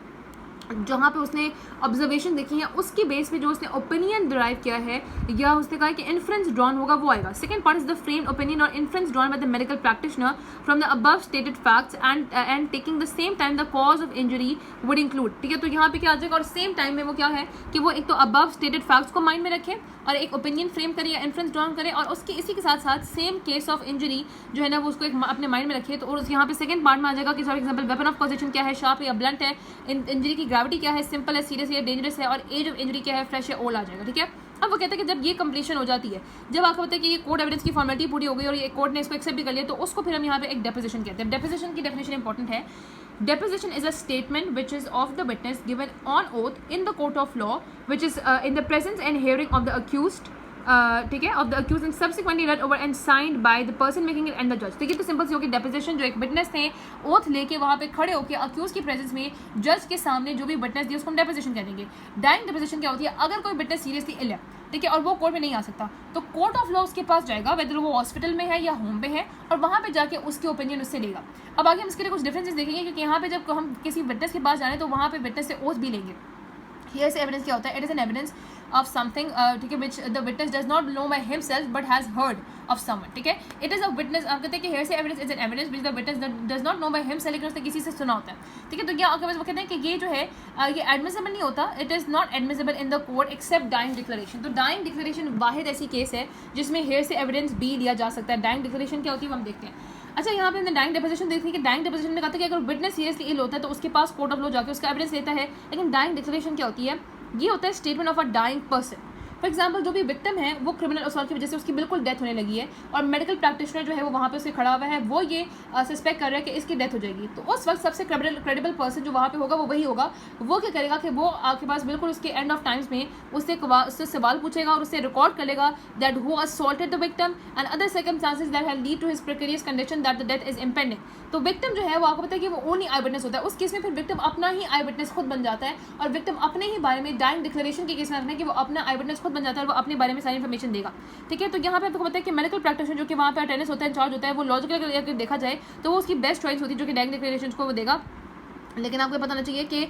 जहाँ पे उसने ऑब्जर्वेशन देखी है, उसकी बेस पे जो उसने ओपिनियन डिराइव किया है या उसने कहा कि इन्फ्रेंस ड्रॉन होगा, वो आएगा. Second part is the framed opinion और inference drawn by the medical practitioner from the above stated facts and taking the same time the cause of injury would include. ठीक है. तो यहाँ पे क्या आ जाएगा, और सेम टाइम में वो क्या है कि वो एक तो अबव स्टेटेड फैक्ट्स को माइंड में रखे और एक ओपिनियन फ्रेम करे या इन्फ्रेंस ड्रॉन करे, और उसके इसी के साथ साथ सेम केस ऑफ इंजरी जो है ना वो उसको एक अपने माइंड में रखे. तो और यहाँ पे सेकंड पार्ट में आ जाएगा कि for example weapon of causation क्या है, शार्प या ब्लंट है, इंजरी की ग्रेविटी क्या है, सिंपल है, सीरियस है, डेंजरस है, और एज ऑफ इंजरी क्या है, फ्रेश है, ओल्ड आ जाएगा. ठीक है. अब वो कहते हैं कि जब ये कंप्लीशन हो जाती है, जब आपको पता है कि ये कोर्ट एविडेंस की फॉर्मेलिटी पूरी हो गई और ये कोर्ट ने इसको एक्सेप्ट भी कर लिया, तो उसको फिर हम यहाँ पे एक डेपोजिशन कहते हैं. डेपोजिशन की डेफिनेशन इंपॉर्टेंट है. Deposition is a statement which is of the witness given on oath in the court of law, which is in the presence and hearing of the accused, ठीक है, of the accused and subsequently read over and signed by the person making it and the judge. ठीक है. तो simple सी होगी deposition, जो एक witness थे oath लेके वहाँ पे खड़े होकर अक्यूज की प्रेजेंस में जज के सामने जो भी विटनेस दी उसको हम डेपोजिशन कह देंगे. डाइंग डेपोजिशन क्या होती है, अगर कोई विटनेस सीरियसली इल है, ठीक है, और वो कोर्ट में नहीं आ सकता, तो कोर्ट ऑफ लॉ उसके पास जाएगा, वेदर वो हॉस्पिटल में है या होम पे है, और वहाँ पे जाके उसके ओपिनियन उससे लेगा. अब आगे हम इसके लिए कुछ डिफरेंसेस देखेंगे, क्योंकि यहाँ पे जब हम किसी विटनेस के पास जाए तो वहाँ पे विटनेस से ओथ भी लेंगे. हियर से एविडेंस क्या होता है, it is an evidence of something, ठीक है, which the witness does not know by himself but has heard of someone. ठीक है. इट इज़ अ विटनेस, आप कहते हैं कि हियर से evidence is an evidence which the witness does not know by himself, लेकिन उसने किसी से सुना होता है. ठीक है. तो क्या आपके पास वो कहते हैं कि ये जो है ये एडमिसिबल नहीं होता, it is not admissible in the court except dying declaration. तो डाइंग डिक्लेरेशन वाहिद ऐसी केस है जिसमें हेयर से एविडेंस भी लिया जा सकता है. डाइंग डिक्लेरेशन क्या होती है वो हम देखते हैं. अच्छा, यहाँ पे हमने डाइंग डेपोजिशन देखी कि डाइंग डेपोजिशन में कहा था कि अगर विटनेस सीरियसली इल होता है तो उसके पास कोर्ट ऑफ लॉ जाके उसका एविडेंस लेता है. लेकिन डाइंग डिक्लेरेशन क्या होती है, ये होता है statement of a dying person. For example जो भी विक्टिम है वो क्रिमिनल असॉल्ट की वजह से उसकी बिल्कुल डेथ होने लगी है, और मेडिकल प्रैक्टिशनर जो है वो वहाँ पे उससे खड़ा हुआ है, वो ये सस्पेक्ट कर रहा है कि इसकी डेथ हो जाएगी. तो उस वक्त सबसे क्रेडिबल पर्सन जो वहाँ पे होगा वो वही होगा. वो क्या करेगा कि वो आपके पास बिल्कुल उसके एंड ऑफ टाइम्स में उससे सवाल पूछेगा और उससे रिकॉर्ड कर लेगा that who assaulted the victim and other circumstances that have lead to his precarious condition that the death is impending. तो विक्टिम जो है वो आपको पता है कि वो ओनली आई विटनेस होता है. उस केस में फिर विक्टिम अपना ही आई विटनेस खुद बन जाता है, और विक्टिम अपने ही बारे में डाइंग डिक्लेरेशन के केस में रखना है कि वो अपना आई विटनेस खुद बन जाता है और वो अपने बारे में सारी इन्फॉर्मेशन देगा. ठीक है. तो यहाँ पे आपको पता है कि मेडिकल प्रैक्टिशनर जो कि वहाँ पे अटेंडेंस होता है, इंचार्ज होता है, वो लॉजिकल अगर देखा जाए तो वो उसकी बेस्ट चॉइस होती है जो कि डाइंग डिक्लेरेशन को वो देगा. लेकिन आपको पता होना चाहिए कि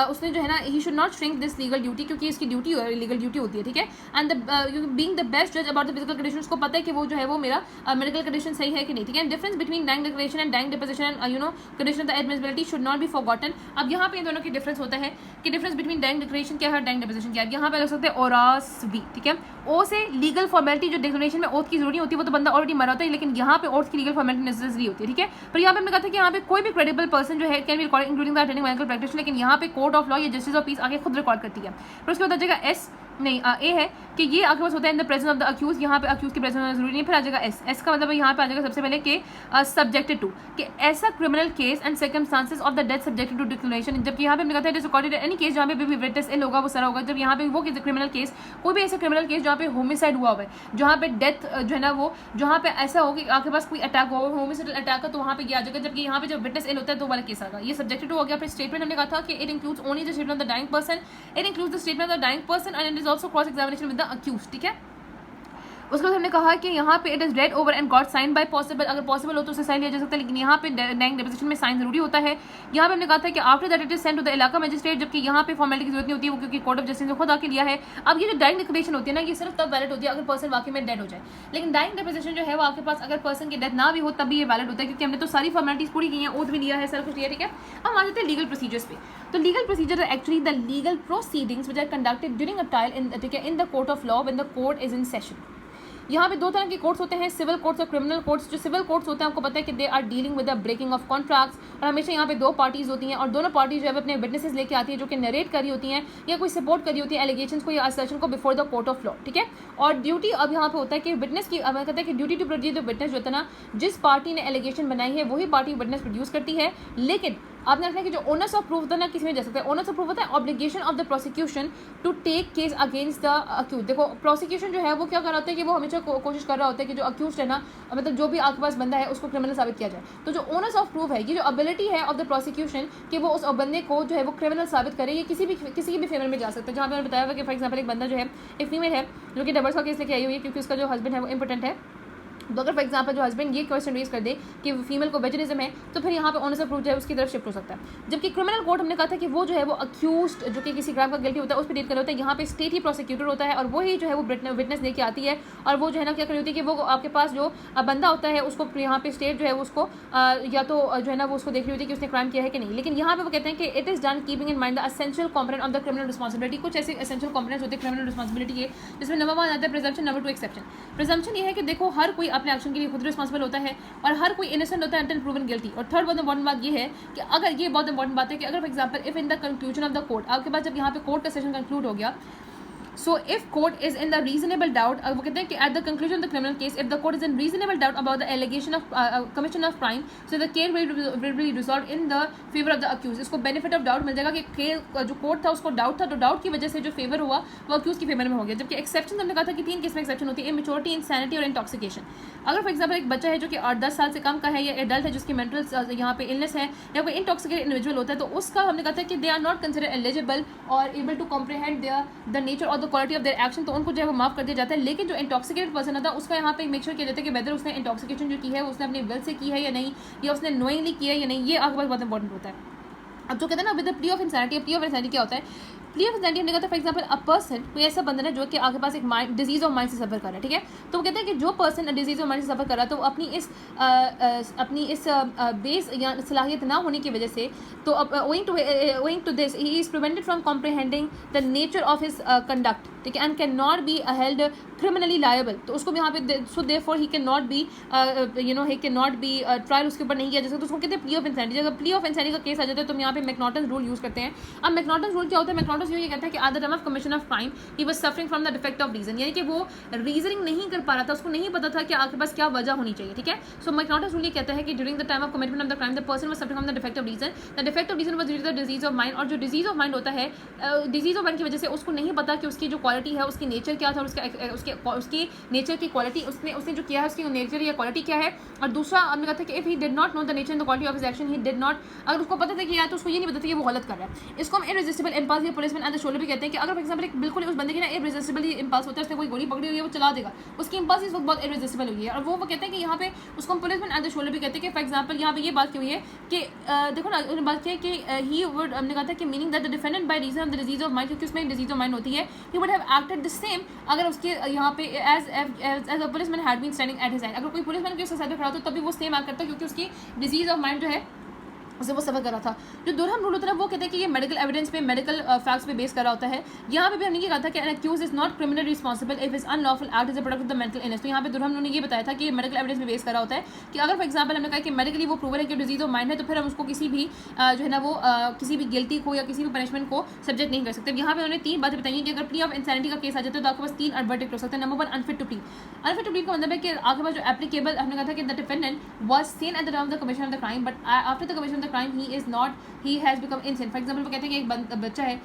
उसने जो है ना ही should not shrink this legal duty, क्योंकि इसकी ड्यूटी लीगल ड्यूटी होती है. ठीक है. एंड बीइंग द बेस्ट जज अबाउट द फिजिकल कंडीशन, उसको पता है कि वो जो है वो मेरा मेडिकल कंडीशन सही है कि नहीं. ठीक है. Difference between dying declaration and dying deposition and you know condition of the admissibility should not be forgotten. अब यहाँ पे इन दोनों की डिफरेंस होता है कि डिफरेंस बिटवीन डाइंग डिक्लेरेशन क्या है, डाइंग डिपोजिशन क्या है. यहाँ पे लग सकते हैं ओरास वी. ठीक है. ओ से लीगल फॉर्मेलिटी जो डिक्लेरेशन में ओथ की जरूरी होती है वो तो बंदा ऑलरेडी मरा होता है, लेकिन यहाँ पे ओथ की लीगल फॉर्मेलिटी नेसेसरी होती है. ठीक है. पर यहाँ पे हमने कहा था कि यहाँ पे कोई भी क्रेडिबल पर्सन जो है can be record including the attending medical practitioner, लेकिन यहाँ पे कोर्ट ऑफ लॉ या जस्टिस ऑफ पीस आगे खुद रिकॉर्ड करती है. फिर उसके बाद आ जाएगा एस, नहीं ए है कि ये आपके पास होता है in the presence of the accuse, यहाँ पे अक्यूज के प्रेजेंस होना जरूरी नहीं, फिर आ जाएगा एस, एस का मतलब यहाँ पे आ जाएगा सबसे पहले कि सब्जेक्टेड टू, कि ऐसा criminal case and circumstances of the death subjected to declaration, जबकि यहाँ पे हमने कहा था रिकॉर्डेड एनी केस जहाँ पे भी विटनेस इल होगा वो सारा होगा, जब यहाँ पे वो क्रिमिनल केस कोई भी ऐसा क्रिमिनल केस जहाँ पे होमिसाइड हुआ हुआ है, जहाँ पे डेथ जो है ना वो जहाँ पे ऐसा हो कि आपके पास कोई अटैक हो, होमिसाइडल अटैक हो, तो वहाँ पे ये आ जाएगा, जबकि यहाँ पे जब विटनेस इल होता है तो वाला केस आएगा, ये सब्जेक्टेड टू हो गया। फिर स्टेटमेंट हमने कहा था कि it includes only the statement of the dying person, it includes the statement of the dying person and it is also cross examination with the accuse, ठीक है। उसके बाद हमने कहा कि यहाँ पे it is read over and got sign by possible, अगर पॉसिबल हो तो उसे साइन लिया जा सकता है, लेकिन यहाँ पे डाइंग डिपोजिशन में साइन जरूरी होता है। यहाँ पे हमने कहा था कि after that it is send to the इलाका मजिस्ट्रेट, जबकि यहाँ पे फॉर्मेलिटी की जरूरत नहीं होती है, वो क्योंकि कोर्ट ऑफ जस्टिस ने खुद आके लिया है। अब ये जो डाइंग डिक्लेरेशन होती है ना, ये सिर्फ तब वैलिड होती है अगर पर्सन वाकई में डेड हो जाए, लेकिन डाइंग डिपोजिशन जो है वो आपके पास अगर पर्सन की डेथ ना भी हो तब भी ये वैलिड होता है, क्योंकि हमने तो सारी फॉर्मेलिटीज पूरी की हैं, ओथ भी लिया है, सारा कुछ लिया, ठीक है। हम आ जाते हैं लीगल प्रोसीजर्स पे। तो legal procedure actually the legal proceedings which are conducted during a trial in, ठीक है, in the court of law when the court is in session. यहाँ पे दो तरह के कोर्ट्स होते हैं, सिविल कोर्ट्स और क्रिमिनल कोर्ट्स। जो सिविल कोर्ट्स होते हैं आपको पता है कि they are dealing with the breaking of contracts, और हमेशा यहाँ पे दो पार्टीज होती हैं और दोनों पार्टीज जो है अपने विटनेसेस लेके आती है जो कि नरेट करी होती हैं या कोई सपोर्ट करी होती है एलिगेशंस को या असर्शन को before the court of law, ठीक है। और ड्यूटी अब यहाँ पे होता है कि विटनेस की, अब कहते हैं कि duty to produce the witness जो होता है ना, जिस पार्टी ने एलिगेशन बनाई है वही पार्टी विटनेस प्रोड्यूस करती है, लेकिन आपने रखना है कि जो ओनर्स ऑफ प्रूफ होता है ना किसी में जा सकता है। ओनर्स ऑफ प्रूफ होता है obligation of the prosecution to take case against the accuse. देखो प्रोसिक्यूशन जो है वो क्या कर रहा होता है कि वो हमेशा कोशिश कर रहा होता है कि जो अक्यूज है ना, मतलब जो भी आपके पास बंदा है उसको क्रिमिनल साबित किया जाए। तो जो ओनर्स ऑफ प्रूफ है, ये जो एबिलिटी है ऑफ द प्रोसिक्यूशन कि वो उस बंदे को जो है वो क्रिमिनल साबित करे, ये किसी की भी फेवर में जा सकता है। जहाँ पे मैंने बताया हुआ कि फॉर एग्जाम्पल एक बंदा जो है, एक फीमेल है जो कि डिवोर्स का केस लेके आई हुई है क्योंकि उसका जो हस्बैंड है वो इंपॉर्टेंट है, तो अगर फॉर एग्जाम्पल जो हस्बैंड ये क्वेश्चन रेज कर दे कि फीमेल को वेजनिज्म है, तो फिर यहाँ पे ऑनर्स ऑफ प्रूफ जो है उसकी तरफ शिफ्ट हो सकता है। जबकि क्रिमिनल कोर्ट हमने कहा था कि वो जो है वो अक्यूज्ड जो कि किसी क्राइम का गिल्टी होता है उस पर डील कर होता है। यहाँ पे स्टेट ही प्रोसिक्यूटर होता है और वो ही जो है वो विटनेस लेके आती है, और वो जो है ना क्या करी होती है कि वो आपके पास जो बंदा होता है उसको यहाँ पे स्टेट जो है उसको या तो जो है ना वो उसको देख रही होती है कि उसने क्राइम किया है कि नहीं। लेकिन यहाँ पे वो कहते हैं कि it is done keeping in mind the essential component of the criminal responsibility. कुछ ऐसे एसेंशियल कॉम्पोनेंट्स होते हैं क्रिमिनल रिस्पॉन्सिबिलिटी के, जिसमें नंबर 1 आता है प्रिजम्पशन, नंबर 2 एक्सेप्शन। प्रिजम्पशन ये है कि देखो हर कोई अपने एक्शन के लिए खुद रिस्पॉन्सिबल होता है और हर कोई इनोसेंट होता है अंटिल प्रूवन गिल्टी। और थर्ड बहुत इंपॉर्टेंट बात ये है कि अगर ये बहुत इंपॉर्टेंट बात है कि अगर for example if in the conclusion of the court, आपके पास जब यहाँ पे कोर्ट का सेशन कंक्लूड हो गया, so if court is in the reasonable doubt, वो कहते हैं कि at the conclusion of the criminal case, if the court is in reasonable doubt about the allegation of commission of crime, so the case will be resolved in the favor of the accused। इसको benefit of doubt मिल जाएगा कि case जो court था उसको doubt था, तो doubt की वजह से जो फेवर हुआ वो अक्यूज की फेवर में हो गया। जबकि एक्सेप्शन हमने कहा था कि 3 केस में एक्सेप्शन होती है, इमेच्योरिटी, इंसैनिटी और इंटॉक्सिकेशन। अगर फॉर एग्जाम्पल एक बच्चा है जो कि 8-10 साल से कम का है, या एडल्ट है जिसकी मेंटल यहाँ पे इलनेस है, या कोई इंटॉक्सिकेटेड इंडिविजुअल होता है, तो उसका हमने कहा था कि they are not consider eligible और able to comprehend the nature और the quality of their action, तो उनको जो है वो माफ कर दिया जाता है। लेकिन जो इंटॉक्सिकेटेड पर्सन होता है उसका यहाँ पे मेक श्योर किया जाता है कि वेदर उसने इंटॉक्सिकेशन जो की है उसने अपने विल से की है या नहीं, या उसने नोइंगली किया है या नहीं, ये आपके पास बहुत इंपॉर्टेंट होता है। अब जो कहते हैं ना with the plea of insanity, plea of insanity क्या होता है? प्ली ऑफ इंसैनिटी हमने कहा था फॉर एग्जाम्पल अ पर्सन, कोई ऐसा बंदा है जो कि आपके पास एक डिजीज ऑफ माइंड से सफर कर रहा है, ठीक है। तो वो कहते हैं कि जो पर्सन डिजीज ऑफ माइंड से सफर कर रहा है तो अपनी इस बेस या सलाहियत ना होने की वजह से, तो owing to this he is prevented from comprehending the nature of his conduct, ठीक है, and can not be held criminally liable. तो उसको भी यहाँ पे so therefore he can not be he can not be trial उसके ऊपर नहीं किया जा सकता, तो उसको कहते हैं प्ली ऑफ इंसैनिटी। अगर प्ली ऑफ इंसैनिटी का केस आ जाता है तो हम यहाँ पे मैकनॉटन रूल यूज करते हैं। अब मैकनॉटन रूल क्या होता है? मैकनॉटन ये कहता है कि at the time of commission of crime he was suffering from the defect of reason, यानी कि वो रीजनिंग नहीं कर पा रहा था, उसको नहीं पता था कि आपके पास क्या वजह होनी चाहिए, ठीक है। सो मैकनॉटन रूल ये कहता है कि during the time of commitment of the crime the person was suffering from the defect of reason, the defect of reason was due to the disease of mind. और जो डिजीज ऑफ माइंड होता है, disease of mind की वजह से उसको नहीं पता कि उसकी जो क्वालिटी है, उसकी नेचर क्या था, उसकी नेचर की क्वालिटी, उसने जो किया है उसकी नेचर या क्वालिटी क्या है। और दूसरा हमने कहा था कि if he did not know the nature and the quality of his action, he did not, अगर उसको पता था कि यार, तो उसको ये नहीं पता था कि वो गलत कर रहा है। इसको हम इररेजिस्टिबल इंपल्स या पुलिसमैन एट द शोल्डर भी कहते हैं कि अगर फॉर एग्जांपल एक बिल्कुल उस बंदे की ना इररेजिस्टिबल इंपल्स होता है, उसने कोई गोली पकड़ी हुई है वो चला देगा, उसकी इंपल्स इस वक्त बहुत इररेजिस्टिबल हुई है, और वो कहते हैं कि यहाँ पे उसको हम पुलिसमैन एट द शोल्डर भी कहते हैं कि फॉर एग्जांपल यहाँ पे ये बात की हुई है कि देखो ना, उन्होंने बात की है कि ही वुड, हमने कहा था कि meaning that the defendant by reason of the disease of mind, क्योंकि उसमें डिजीज ऑफ माइंड होती है, he would have acted the same अगर उसके यहाँ पे as a policeman had been standing at his side. अगर कोई पुलिसमैन के उसके साइड पे खड़ा होता तब भी वो सेम एक्ट करता, क्योंकि उसकी डिजीज ऑफ माइंड जो है उसे वो सफ़र कर रहा था। जो दुरहम रूल होता है वो कहते हैं कि ये मेडिकल एविडेंस पे, मेडिकल फैक्ट्स पे बेस कर रहा होता है। यहाँ पे भी हमने ये कहा था कि an accuse is not criminal responsible if is unlawful act is a product of the mental illness. तो यहाँ पे दुरहम ने ये बताया था कि ये मेडिकल एविडेंस पे बेस कर रहा होता है कि अगर फॉर एग्जाम्पल हमने कहा कि मेडिकली वो प्रूवन है कि डिजीज ऑफ माइंड है, तो फिर हम उसको किसी भी जो है ना वो किसी भी गिल्टी को या किसी भी पनिशमेंट को सब्जेक्ट नहीं कर सकते। यहाँ पे उन्होंने 3 बातें बताई कि अगर प्ली ऑफ इंसैनिटी का केस आ जाता है तो आपके पास 3 वर्डिक्ट हो सकते हैं। Number 1, unfit to plea. Unfit to plea का मतलब है कि आपके पास जो एप्लीकेबल, हमने कहा था कि the defendant was Sen eight the time of the commission of the crime but after the commission of the crime he is not, he has become insane. For example वो कहते हैं कि एक बच्चा है,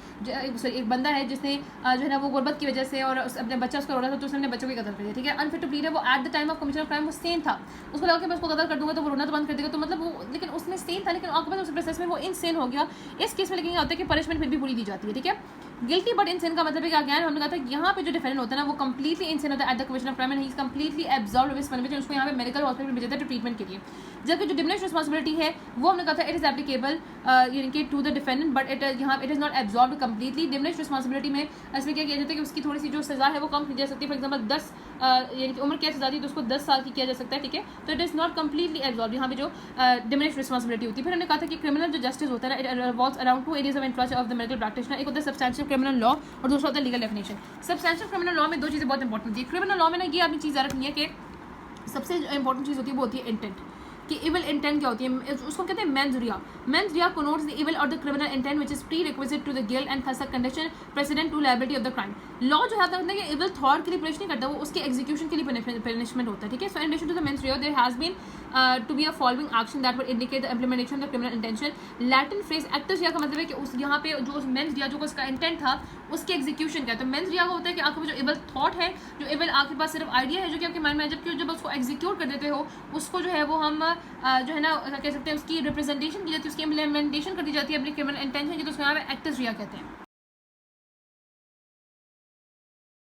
एक बंदा है जिसने जो है ना वो गुर्बत की वजह से और अपने बच्चा उसका रोना था तो उसने अपने बच्चों को कदर कर दिया, ठीक है। अनफिट टू प्लीड है, वो eight the time of commission of crime वो सेन था, उसको लगा कि मैं उसको कदर कर दूंगा तो वो रोना तो बंद कर देगा, तो मतलब वो, लेकिन उसमें सेन था, लेकिन आपके पास उस प्रोसेस में वो इनसेन हो गया। इस केस में लेकिन होता है कि पनिशमेंट फिर भी पूरी दी जाती है, ठीक है। गिल्टी बट इनसेन का मतलब है कि अगेन हमने कहा था यहाँ पे जो डिफेंडेंट होता है ना वो कंप्लीटली इनसेन होता है at the commission of crime and he is completely absorbed with punishment. उसको यहाँ पे मेडिकल हॉस्पिटल में भेजा था ट्रीटमेंट के लिए। जबकि जो डिमिनिश्ड रिस्पॉन्सिबिलिटी है वो हमने कहा था इट इज एप्लीकेबल यानी कि to the defendant but it यहाँ it is not absorbed completely. Diminished responsibility में इसमें क्या किया जाता है कि उसकी थोड़ी सी जो सजा है वो कम की जा सकती है। फॉर एग्जाम्पल 10 यानी कि उम्र कैद सजा दी तो उसको 10 साल की किया जा सकता है, ठीक है। तो it is not completely absorbed यहाँ पे जो डिमिनिश्ड रिस्पॉन्सिबिलिटी होती है। फिर हमने कहा था कि क्रिमिनल जो जस्टिस होता है it revolves around 2 areas of interest of the medical practitioner. एक होता है सब्सटेंशियल क्रिमिनल लॉ और दूसरा होता है legal definition. Substantial criminal law में 2 चीज़ें बहुत इंपॉर्टेंट होती है। क्रिमिनल लॉ में ना ये आपने चीज़ याद रखनी है कि सबसे इंपॉर्टेंट चीज़ होती है वो होती है इंटेंट, कि इविल इंटेंट क्या होती है, उसको कहते हैं mains Riya. Mains Riya connotes the evil or the criminal intent which is prerequisite to the guilt and thus a condition precedent to liability of the crime। Law जो है आपका कि इविल थॉट के लिए पनिश नहीं करता, वो उसके एग्जीक्यूशन के लिए पनिशमेंट होता है, ठीक है। So in addition to the mens rea there has been to be a following action that would indicate the implementation of the criminal intention। Latin phrase actus रिया का मतलब है कि उस यहाँ पे जो उस मेंस रिया जो उसका इंटेंट था उसके एग्जीक्यूशन का। तो मेंस रिया का होता है कि आपके पास जो इविल थॉट है, जो इविल आपके पास सिर्फ आइडिया है जो कि आपके माइंड में, जबकि जब उसको एग्जीक्यूट कर देते हो उसको जो है वो हम जो है ना कह सकते हैं उसकी रिप्रेजेंटेशन की जाती है, उसकी इम्प्लीमेंटेशन कर दी जाती है अपनी क्रिमिनल इंटेंशन की, तो उसको यहाँ पे एक्टस रिया कहते हैं।